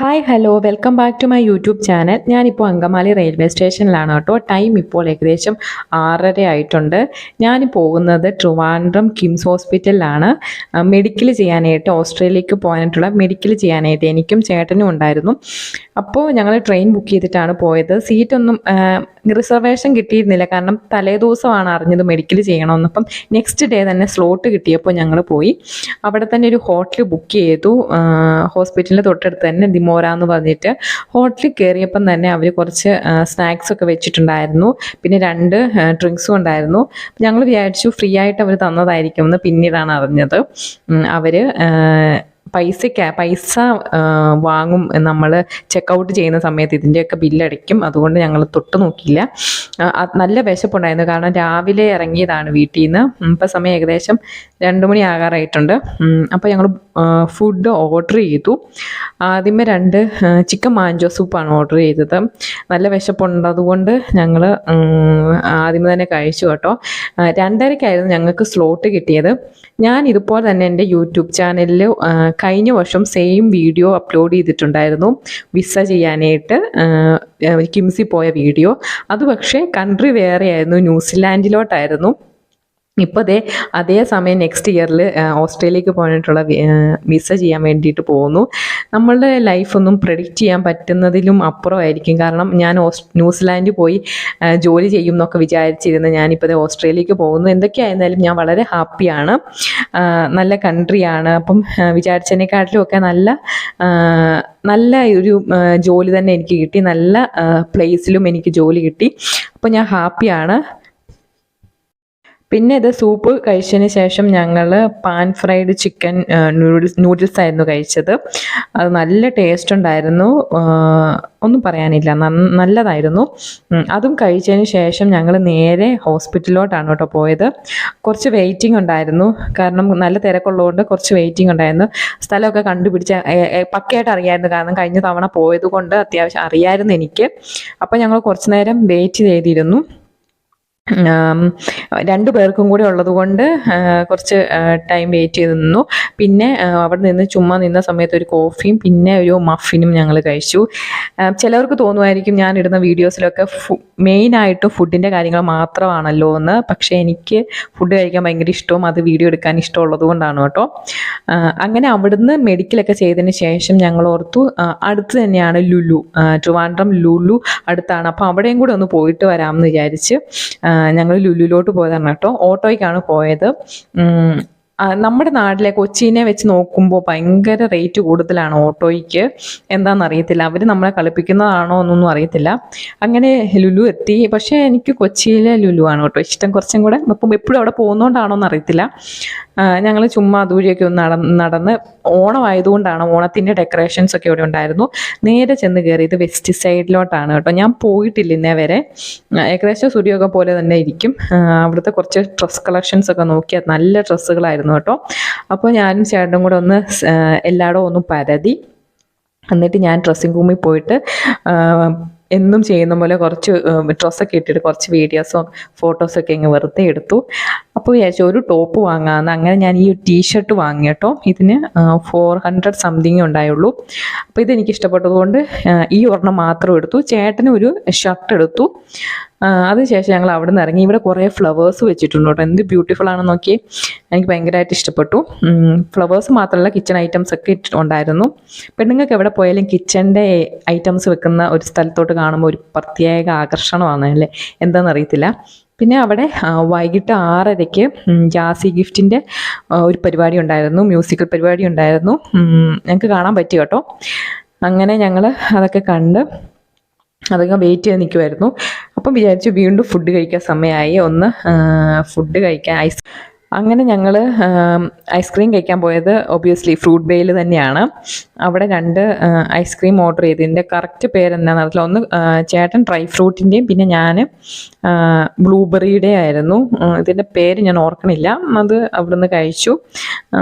Hi hello welcome back to my YouTube channel. ഞാനിപ്പോൾ Angamaly railway സ്റ്റേഷനിലാണ് കേട്ടോ. ടൈം ഇപ്പോൾ ഏകദേശം 6:30 ആയിട്ടുണ്ട്. ഞാൻ പോകുന്നത് ട്രിവാൻഡ്രം കിംസ് ഹോസ്പിറ്റലിലാണ് മെഡിക്കൽ ചെയ്യാനായിട്ട്, ഓസ്ട്രേലിയക്ക് പോകാനായിട്ടുള്ള മെഡിക്കൽ ചെയ്യാനായിട്ട്. എനിക്കും ചേട്ടനും ഉണ്ടായിരുന്നു. അപ്പോൾ ഞങ്ങൾ ട്രെയിൻ ബുക്ക് ചെയ്തിട്ടാണ് പോയത്. സീറ്റൊന്നും റിസർവേഷൻ കിട്ടിയിരുന്നില്ല, കാരണം തലേദിവസമാണ് അറിഞ്ഞത് മെഡിക്കൽ ചെയ്യണമെന്ന്. അപ്പം നെക്സ്റ്റ് ഡേ തന്നെ സ്ലോട്ട് കിട്ടിയപ്പോൾ ഞങ്ങൾ പോയി. അവിടെ തന്നെ ഒരു ഹോട്ടൽ ബുക്ക് ചെയ്തു. ഹോസ്പിറ്റലിൻ്റെ തൊട്ടടുത്ത് തന്നെ ദിമോര എന്ന് പറഞ്ഞിട്ട്. ഹോട്ടലിൽ കയറിയപ്പം തന്നെ അവർ കുറച്ച് സ്നാക്സ് ഒക്കെ വെച്ചിട്ടുണ്ടായിരുന്നു, പിന്നെ 2 ഡ്രിങ്ക്സും ഉണ്ടായിരുന്നു. ഞങ്ങൾ വിചാരിച്ചു ഫ്രീ ആയിട്ട് അവർ തന്നതായിരിക്കും എന്ന്. പിന്നീടാണ് അറിഞ്ഞത് അവർ പൈസ വാങ്ങും നമ്മൾ ചെക്കൗട്ട് ചെയ്യുന്ന സമയത്ത്, ഇതിൻ്റെയൊക്കെ ബില്ലടിക്കും. അതുകൊണ്ട് ഞങ്ങൾ തൊട്ട് നോക്കിയില്ല. നല്ല വിശപ്പുണ്ടായിരുന്നു, കാരണം രാവിലെ ഇറങ്ങിയതാണ് വീട്ടിൽ നിന്ന്. ഇപ്പം സമയം ഏകദേശം 2 മണി ആകാറായിട്ടുണ്ട്. അപ്പോൾ ഞങ്ങൾ ഫുഡ് ഓർഡർ ചെയ്തു. ആദ്യമേ 2 ചിക്കൻ മാഞ്ചോ സൂപ്പാണ് ഓർഡർ ചെയ്തത്. നല്ല വിശപ്പുണ്ടതുകൊണ്ട് ഞങ്ങൾ ആദ്യമേ തന്നെ കഴിച്ചു കേട്ടോ. 2:30-ക്കായിരുന്നു ഞങ്ങൾക്ക് സ്ലോട്ട് കിട്ടിയത്. ഞാൻ ഇതുപോലെ തന്നെ എൻ്റെ യൂട്യൂബ് ചാനലിൽ കഴിഞ്ഞ വർഷം സെയിം വീഡിയോ അപ്ലോഡ് ചെയ്തിട്ടുണ്ടായിരുന്നു, വിസ ചെയ്യാനായിട്ട് കിംസിൽ പോയ വീഡിയോ. അത് പക്ഷേ കൺട്രി വേറെ ആയിരുന്നു, ന്യൂസിലാൻഡിലോട്ടായിരുന്നു. ഇപ്പോൾ അതേ സമയം നെക്സ്റ്റ് ഇയറിൽ ഓസ്ട്രേലിയക്ക് പോകാനായിട്ടുള്ള വിസ ചെയ്യാൻ വേണ്ടിയിട്ട് പോകുന്നു. നമ്മളുടെ ലൈഫൊന്നും പ്രെഡിക്റ്റ് ചെയ്യാൻ പറ്റുന്നതിലും അപ്പുറമായിരിക്കും. കാരണം ഞാൻ ന്യൂസിലാൻഡിൽ പോയി ജോലി ചെയ്യും എന്നൊക്കെ വിചാരിച്ചിരുന്നു. ഞാനിപ്പോൾ ഓസ്ട്രേലിയക്ക് പോകുന്നു. എന്തൊക്കെയായിരുന്നാലും ഞാൻ വളരെ ഹാപ്പിയാണ്. നല്ല കൺട്രിയാണ്. അപ്പം വിചാരിച്ചതിനെക്കാട്ടിലും ഒക്കെ നല്ല ഒരു ജോലി തന്നെ എനിക്ക് കിട്ടി. നല്ല പ്ലേസിലും എനിക്ക് ജോലി കിട്ടി. അപ്പോൾ ഞാൻ ഹാപ്പിയാണ്. പിന്നെ ഇത് സൂപ്പ് കഴിച്ചതിന് ശേഷം ഞങ്ങൾ പാൻ ഫ്രൈഡ് ചിക്കൻ നൂഡിൽസ് ആയിരുന്നു കഴിച്ചത്. അത് നല്ല ടേസ്റ്റ് ഉണ്ടായിരുന്നു, ഒന്നും പറയാനില്ല, നല്ലതായിരുന്നു. അതും കഴിച്ചതിന് ശേഷം ഞങ്ങൾ നേരെ ഹോസ്പിറ്റലിലോട്ടാണ് കേട്ടോ പോയത്. കുറച്ച് വെയിറ്റിംഗ് ഉണ്ടായിരുന്നു, കാരണം നല്ല തിരക്കുള്ളതുകൊണ്ട് കുറച്ച് വെയിറ്റിംഗ് ഉണ്ടായിരുന്നു. സ്ഥലമൊക്കെ കണ്ടുപിടിച്ച് പക്കയായിട്ട് അറിയായിരുന്നു, കാരണം കഴിഞ്ഞ തവണ പോയത് കൊണ്ട് അത്യാവശ്യം അറിയായിരുന്നു എനിക്ക്. അപ്പോൾ ഞങ്ങൾ കുറച്ച് നേരം വെയിറ്റ് ചെയ്തിരുന്നു. 2 പേർക്കും കൂടി ഉള്ളത് കൊണ്ട് കുറച്ച് ടൈം വെയിറ്റ് ചെയ്ത് നിന്നു. പിന്നെ അവിടെ നിന്ന് ചുമ്മാ നിന്ന സമയത്ത് ഒരു കോഫിയും പിന്നെ ഒരു മഫിനും ഞങ്ങൾ കഴിച്ചു. ചിലവർക്ക് തോന്നുമായിരിക്കും ഞാൻ ഇടുന്ന വീഡിയോസിലൊക്കെ മെയിനായിട്ട് ഫുഡിൻ്റെ കാര്യങ്ങൾ മാത്രമാണല്ലോ എന്ന്. പക്ഷേ എനിക്ക് ഫുഡ് കഴിക്കാൻ ഭയങ്കര ഇഷ്ടവും അത് വീഡിയോ എടുക്കാൻ ഇഷ്ടമുള്ളത് കൊണ്ടാണ് കേട്ടോ. അങ്ങനെ അവിടുന്ന് മെഡിക്കലൊക്കെ ചെയ്തതിന് ശേഷം ഞങ്ങൾ ഓർത്തു അടുത്ത് തന്നെയാണ് ലുലു, ട്രിവാൻഡ്രം ലുലു അടുത്താണ്. അപ്പോൾ അവിടെയും കൂടെ ഒന്ന് പോയിട്ട് വരാമെന്ന് വിചാരിച്ച് ഞങ്ങൾ ലുലുവിലോട്ട് പോയതാണ് കേട്ടോ. ഓട്ടോയ്ക്കാണ് പോയത്. നമ്മുടെ നാട്ടിലെ കൊച്ചിനെ വെച്ച് നോക്കുമ്പോൾ ഭയങ്കര റേറ്റ് കൂടുതലാണ് ഓട്ടോയ്ക്ക്. എന്താണെന്നറിയത്തില്ല, അവർ നമ്മളെ കളിപ്പിക്കുന്നതാണോ എന്നൊന്നും അറിയത്തില്ല. അങ്ങനെ ലുലു എത്തി. പക്ഷേ എനിക്ക് കൊച്ചിയിലെ ലുലു ആണ് കേട്ടോ ഇഷ്ടം കുറച്ചും കൂടെ. അപ്പം എപ്പോഴും അവിടെ പോകുന്നതുകൊണ്ടാണോ എന്നറിയത്തില്ല. ഞങ്ങൾ ചുമ്മാ ദൂരെയൊക്കെ ഒന്ന് നടന്ന് ഓണമായതുകൊണ്ടാണ്, ഓണത്തിൻ്റെ ഡെക്കറേഷൻസ് ഒക്കെ ഇവിടെ ഉണ്ടായിരുന്നു. നേരെ ചെന്ന് കയറിയത് വെസ്റ്റ് സൈഡിലോട്ടാണ് കേട്ടോ. ഞാൻ പോയിട്ടില്ല ഇന്നേ വരെ. ഏകദേശം സ്റ്റുഡിയോ പോലെ തന്നെ ഇരിക്കും. അവിടുത്തെ കുറച്ച് ഡ്രസ് കളക്ഷൻസ് ഒക്കെ നോക്കിയാൽ നല്ല ഡ്രസ്സുകളായിരുന്നു കേട്ടോ. അപ്പോൾ ഞാനും ചേട്ടനും കൂടെ ഒന്ന് എല്ലായിടവും ഒന്ന് പരതി. എന്നിട്ട് ഞാൻ ഡ്രസ്സിങ് റൂമിൽ പോയിട്ട് എന്നും ചെയ്യുന്ന പോലെ കുറച്ച് ഡ്രസ്സൊക്കെ ഇട്ടിട്ട് കുറച്ച് വീഡിയോസും ഫോട്ടോസൊക്കെ ഇങ്ങ് വെറുതെ എടുത്തു. അപ്പോൾ വിചാരിച്ചു ഒരു ടോപ്പ് വാങ്ങാമെന്ന്. അങ്ങനെ ഞാൻ ഈ ടീഷർട്ട് വാങ്ങി കേട്ടോ. ഇതിന് 400 സംതിങ് ഉണ്ടായുള്ളൂ. അപ്പോൾ ഇതെനിക്ക് ഇഷ്ടപ്പെട്ടതുകൊണ്ട് ഈ ഒരെണ്ണം മാത്രം എടുത്തു. ചേട്ടന് ഒരു ഷർട്ട് എടുത്തു. അതിനുശേഷം ഞങ്ങൾ അവിടെ നിന്ന് ഇറങ്ങി. ഇവിടെ കുറേ ഫ്ലവേഴ്സ് വെച്ചിട്ടുണ്ട് കേട്ടോ. എന്ത് ബ്യൂട്ടിഫുൾ ആണെന്ന് നോക്കി. എനിക്ക് ഭയങ്കരമായിട്ട് ഇഷ്ടപ്പെട്ടു. ഫ്ലവേഴ്സ് മാത്രമല്ല കിച്ചൺ ഐറ്റംസ് ഒക്കെ ഉണ്ടായിരുന്നു. പെണ്ണുങ്ങൾക്ക് എവിടെ പോയാലും കിച്ചണിൻ്റെ ഐറ്റംസ് വെക്കുന്ന ഒരു സ്ഥലത്തോട്ട് കാണുമ്പോൾ ഒരു പ്രത്യേക ആകർഷണമാണ് അല്ലേ, എന്താണെന്നറിയത്തില്ല. പിന്നെ അവിടെ വൈകിട്ട് 6:30-ക്ക് ജാസി ഗിഫ്റ്റിൻ്റെ ഒരു പരിപാടി ഉണ്ടായിരുന്നു, മ്യൂസിക്കൽ പരിപാടി ഉണ്ടായിരുന്നു. ഞങ്ങൾക്ക് കാണാൻ പറ്റി കേട്ടോ. അങ്ങനെ ഞങ്ങൾ അതൊക്കെ കണ്ട് അതൊക്കെ വെയിറ്റ് ചെയ്ത് നിൽക്കുമായിരുന്നു. അപ്പം വിചാരിച്ചു വീണ്ടും ഫുഡ് കഴിക്കാൻ സമയമായി, ഒന്ന് ഫുഡ് കഴിക്കാൻ. അങ്ങനെ ഞങ്ങൾ ഐസ്ക്രീം കഴിക്കാൻ പോയത് ഒബ്വിയസ്ലി ഫ്രൂട്ട് ബേയിൽ തന്നെയാണ്. അവിടെ 2 ഐസ്ക്രീം ഓർഡർ ചെയ്ത്. ഇതിൻ്റെ കറക്റ്റ് പേരെന്താണെന്ന് അറിയില്ല. ഒന്ന് ചേട്ടൻ ഡ്രൈ ഫ്രൂട്ടിൻ്റെയും പിന്നെ ഞാൻ ബ്ലൂബെറിയുടെ ആയിരുന്നു. ഇതിൻ്റെ പേര് ഞാൻ ഓർക്കണില്ല. അത് അവിടെ നിന്ന് കഴിച്ചു.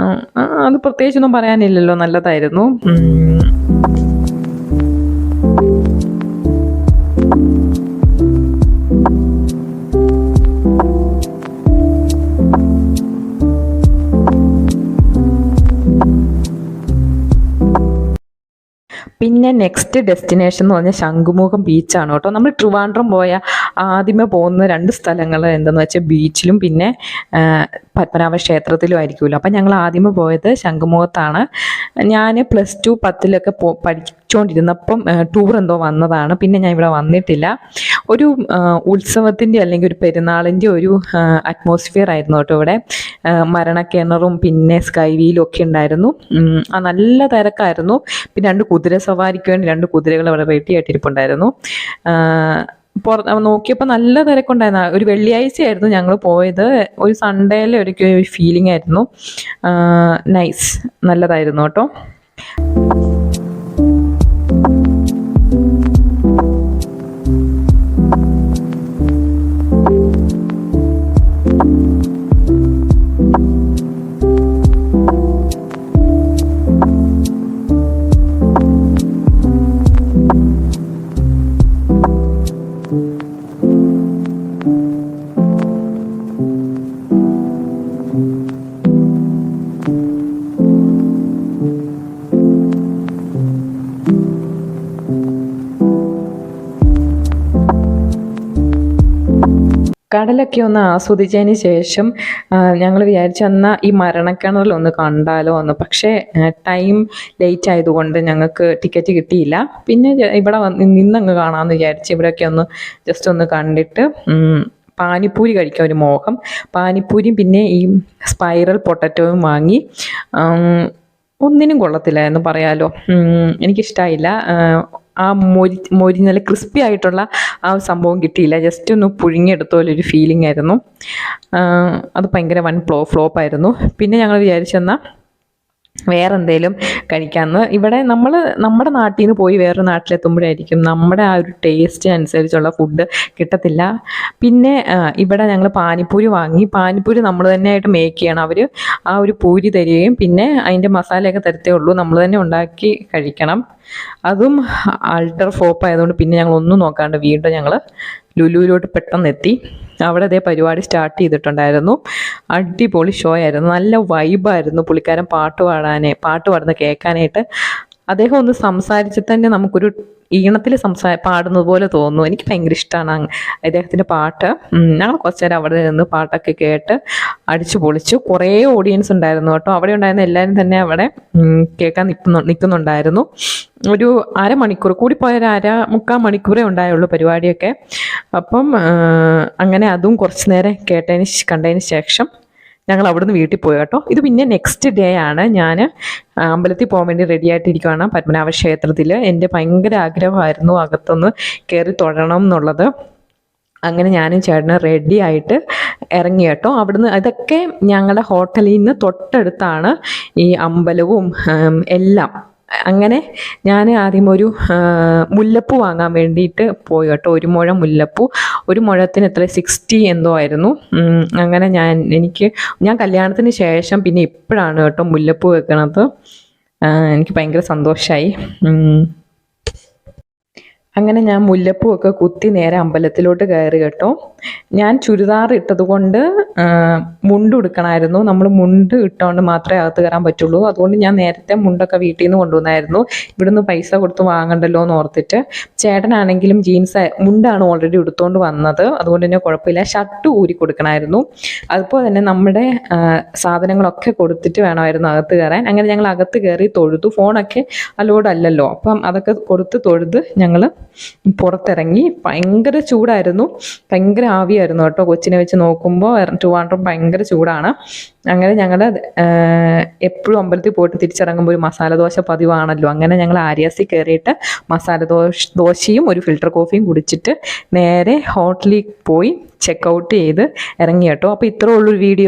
അത് പ്രത്യേകിച്ചൊന്നും പറയാനില്ലല്ലോ, നല്ലതായിരുന്നു. പിന്നെ നെക്സ്റ്റ് ഡെസ്റ്റിനേഷൻ എന്ന് പറഞ്ഞാൽ ശംഖുമുഖം ബീച്ചാണ് കേട്ടോ. നമ്മൾ ട്രിവാൻഡ്രം പോയ ആദ്യമേ പോകുന്ന 2 സ്ഥലങ്ങൾ എന്തെന്ന് വെച്ചാൽ ബീച്ചിലും പിന്നെ പത്മനാഭ ക്ഷേത്രത്തിലും ആയിരിക്കുമല്ലോ. അപ്പം ഞങ്ങൾ ആദ്യമേ പോയത് ശംഖുമുഖത്താണ്. ഞാൻ +2 10ലൊക്കെ പഠിച്ചുകൊണ്ടിരുന്നപ്പം ടൂർ എന്തോ വന്നതാണ്. പിന്നെ ഞാൻ ഇവിടെ വന്നിട്ടില്ല. ഒരു ഉത്സവത്തിൻ്റെ അല്ലെങ്കിൽ ഒരു പെരുന്നാളിൻ്റെ ഒരു അറ്റ്മോസ്ഫിയർ ആയിരുന്നു കേട്ടോ ഇവിടെ. മരണക്കിണറും പിന്നെ സ്കൈ വീലും ഒക്കെ ഉണ്ടായിരുന്നു. നല്ല തിരക്കായിരുന്നു. പിന്നെ 2 കുതിര സവാരിക്ക് വേണ്ടി 2 കുതിരകൾ അവിടെ റെഡി ആയിട്ടിരിപ്പുണ്ടായിരുന്നു. നോക്കിയപ്പോൾ നല്ല തിരക്കുണ്ടായിരുന്നു. ഒരു വെള്ളിയാഴ്ചയായിരുന്നു ഞങ്ങൾ പോയത്. ഒരു സൺഡേയിലെ ഒരു ഫീലിംഗ് ആയിരുന്നു. നൈസ്, നല്ലതായിരുന്നു കേട്ടോ. കടലൊക്കെ ഒന്ന് ആസ്വദിച്ചതിന് ശേഷം ഞങ്ങൾ വിചാരിച്ചു എന്നാൽ ഈ മരണക്കിണറിലൊന്ന് കണ്ടാലോ എന്ന്. പക്ഷേ ടൈം ലേറ്റ് ആയതുകൊണ്ട് ഞങ്ങൾക്ക് ടിക്കറ്റ് കിട്ടിയില്ല. പിന്നെ ഇവിടെ നിന്നങ്ങ് കാണാമെന്ന് വിചാരിച്ച് ഇവിടെയൊക്കെ ഒന്ന് ജസ്റ്റ് ഒന്ന് കണ്ടിട്ട് പാനിപ്പൂരി കഴിക്കാൻ ഒരു മോഹം. പാനിപ്പൂരിയും പിന്നെ ഈ സ്പൈറൽ പൊട്ടറ്റോയും വാങ്ങി. ഒന്നിനും കൊള്ളത്തില്ലായിരുന്നു പറയാലോ. എനിക്കിഷ്ടമായില്ല. ആ മൊരി നല്ല ക്രിസ്പി ആയിട്ടുള്ള ആ സംഭവം കിട്ടിയില്ല. ജസ്റ്റ് ഒന്ന് പുഴുങ്ങിയെടുത്ത പോലെ ഒരു ഫീലിംഗ് ആയിരുന്നു. അത് ഭയങ്കര ഫ്ലോപ്പായിരുന്നു. പിന്നെ ഞങ്ങൾ വിചാരിച്ചെന്നാൽ വേറെ എന്തെങ്കിലും കഴിക്കാമെന്ന്. ഇവിടെ നമ്മുടെ നാട്ടിൽ നിന്ന് പോയി വേറൊരു നാട്ടിലെത്തുമ്പോഴായിരിക്കും നമ്മുടെ ആ ഒരു ടേസ്റ്റിനനുസരിച്ചുള്ള ഫുഡ് കിട്ടത്തില്ല. പിന്നെ ഇവിടെ ഞങ്ങൾ പാനിപ്പൂരി വാങ്ങി. പാനിപ്പൂരി നമ്മൾ തന്നെ ആയിട്ട് മേക്ക് ചെയ്യണം. അവർ ആ ഒരു പൂരി തരികയും പിന്നെ അതിൻ്റെ മസാലയൊക്കെ തരത്തേ ഉള്ളൂ. നമ്മൾ തന്നെ ഉണ്ടാക്കി കഴിക്കണം. അതും അൾട്ടർ ഫ്ലോപ്പ് ആയതുകൊണ്ട് പിന്നെ ഞങ്ങൾ ഒന്നും നോക്കാണ്ട് വീണ്ടും ഞങ്ങൾ ലുലുവിലോട്ട് പെട്ടെന്ന് എത്തി. അവിടെ അതേ പരിപാടി സ്റ്റാർട്ട് ചെയ്തിട്ടുണ്ടായിരുന്നു. അടിപൊളി ഷോ ആയിരുന്നു. നല്ല വൈബായിരുന്നു. പുള്ളിക്കാരൻ പാട്ട് പാടുന്ന കേൾക്കാനായിട്ട്. അദ്ദേഹം ഒന്ന് സംസാരിച്ച് തന്നെ നമുക്കൊരു ഈണത്തിൽ പാടുന്നത് പോലെ തോന്നുന്നു. എനിക്ക് ഭയങ്കര ഇഷ്ടമാണ് അദ്ദേഹത്തിൻ്റെ പാട്ട്. ഞങ്ങൾ കുറച്ച് നേരം അവിടെ നിന്ന് പാട്ടൊക്കെ കേട്ട് അടിച്ചു പൊളിച്ചു. കുറേ ഓഡിയൻസ് ഉണ്ടായിരുന്നു കേട്ടോ. അവിടെ ഉണ്ടായിരുന്ന എല്ലാവരും തന്നെ അവിടെ കേൾക്കാൻ നിൽക്കുന്നുണ്ടായിരുന്നു. ഒരു അരമണിക്കൂർ കൂടിപ്പോയ ഒരു മുക്കാൽ മണിക്കൂറേ ഉണ്ടായുള്ളൂ പരിപാടിയൊക്കെ. അപ്പം അങ്ങനെ അതും കുറച്ച് നേരം കണ്ടതിന് ശേഷം ഞങ്ങൾ അവിടുന്ന് വീട്ടിൽ പോയി കേട്ടോ. ഇത് പിന്നെ നെക്സ്റ്റ് ഡേ ആണ്. ഞാൻ അമ്പലത്തിൽ പോകാൻ വേണ്ടി റെഡി ആയിട്ടിരിക്കുകയാണ് പത്മനാഭ ക്ഷേത്രത്തിൽ. എൻ്റെ ഭയങ്കര ആഗ്രഹമായിരുന്നു അകത്തൊന്ന് കയറി തൊഴണം എന്നുള്ളത്. അങ്ങനെ ഞാനും ചേട്ടനും റെഡി ആയിട്ട് ഇറങ്ങി കേട്ടോ. അവിടുന്ന് ഇതൊക്കെ ഞങ്ങളുടെ ഹോട്ടലിൽ നിന്ന് തൊട്ടടുത്താണ് ഈ അമ്പലവും എല്ലാം. അങ്ങനെ ഞാൻ ആദ്യം ഒരു മുല്ലപ്പൂ വാങ്ങാൻ വേണ്ടിയിട്ട് പോയി കേട്ടോ. 1 മുഴം മുല്ലപ്പൂ. 1 മുഴത്തിന് എത്ര 60 എന്തോ ആയിരുന്നു. അങ്ങനെ ഞാൻ കല്യാണത്തിന് ശേഷം പിന്നെ ഇപ്പോഴാണ് കേട്ടോ മുല്ലപ്പൂ വെക്കണത്. എനിക്ക് ഭയങ്കര സന്തോഷമായി. അങ്ങനെ ഞാൻ മുല്ലപ്പൂവൊക്കെ കുത്തി നേരെ അമ്പലത്തിലോട്ട് കയറി കേട്ടോ. ഞാൻ ചുരിദാർ ഇട്ടത് കൊണ്ട് മുണ്ട് ഉടുക്കണമായിരുന്നു. നമ്മൾ മുണ്ട് ഇട്ടുകൊണ്ട് മാത്രമേ അകത്ത് കയറാൻ പറ്റുള്ളൂ. അതുകൊണ്ട് ഞാൻ നേരത്തെ മുണ്ടൊക്കെ വീട്ടിൽ നിന്ന് കൊണ്ടുവന്നായിരുന്നു. ഇവിടുന്ന് പൈസ കൊടുത്ത് വാങ്ങണ്ടല്ലോ എന്ന് ഓർത്തിട്ട്. ചേട്ടനാണെങ്കിലും മുണ്ടാണ് ഓൾറെഡി എടുത്തുകൊണ്ട് വന്നത്. അതുകൊണ്ട് തന്നെ കുഴപ്പമില്ല. ഷർട്ട് ഊരി കൊടുക്കണമായിരുന്നു. അതുപോലെ തന്നെ നമ്മുടെ സാധനങ്ങളൊക്കെ കൊടുത്തിട്ട് വേണമായിരുന്നു അകത്ത് കയറാൻ. അങ്ങനെ ഞങ്ങൾ അകത്ത് കയറി തൊഴുതു. ഫോണൊക്കെ അലോഡ് അല്ലല്ലോ. അപ്പം അതൊക്കെ കൊടുത്ത് തൊഴുത് ഞങ്ങൾ പുറത്തിറങ്ങി. ഭയങ്കര ചൂടായിരുന്നു. ഭയങ്കര ആവിയായിരുന്നു കേട്ടോ. കൊച്ചിനെ വെച്ച് നോക്കുമ്പോൾ ട്രിവാൻഡ്രം ഭയങ്കര ചൂടാണ്. അങ്ങനെ ഞങ്ങൾ എപ്പോഴും അമ്പലത്തിൽ പോയിട്ട് തിരിച്ചിറങ്ങുമ്പോൾ ഒരു മസാല ദോശ പതിവാണല്ലോ. അങ്ങനെ ഞങ്ങൾ ആര്യാസിൽ കയറിയിട്ട് മസാല ദോശയും ഒരു ഫിൽറ്റർ കോഫിയും കുടിച്ചിട്ട് നേരെ ഹോട്ടലിൽ പോയി ചെക്കൗട്ട് ചെയ്ത് ഇറങ്ങി കേട്ടോ. അപ്പോൾ ഇത്രേ ഉള്ളൊരു വീഡിയോ.